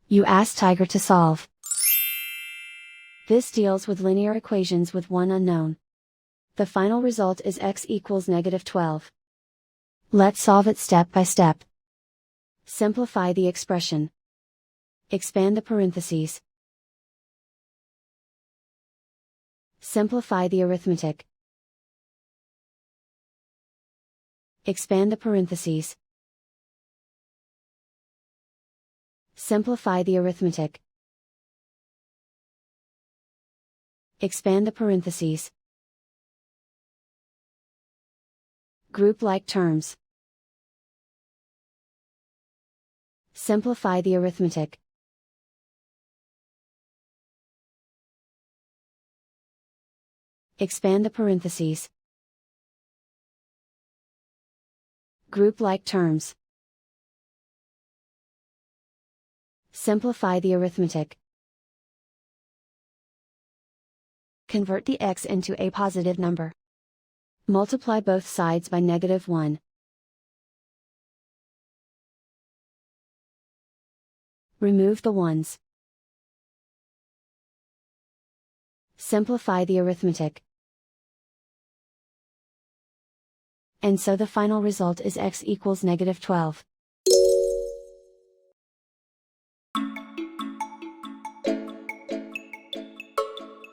You ask Tiger to solve. This deals with linear equations with one unknown. The final result is x equals -12. Let's solve it step by step. Simplify the expression. Expand the parentheses. Simplify the arithmetic. Expand the parentheses. Simplify the arithmetic. Expand the parentheses. Group like terms. Simplify the arithmetic. Expand the parentheses. Group like terms. Simplify the arithmetic. Convert the x into a positive number. Multiply both sides by -1. Remove the ones. Simplify the arithmetic. And so the final result is x equals -12.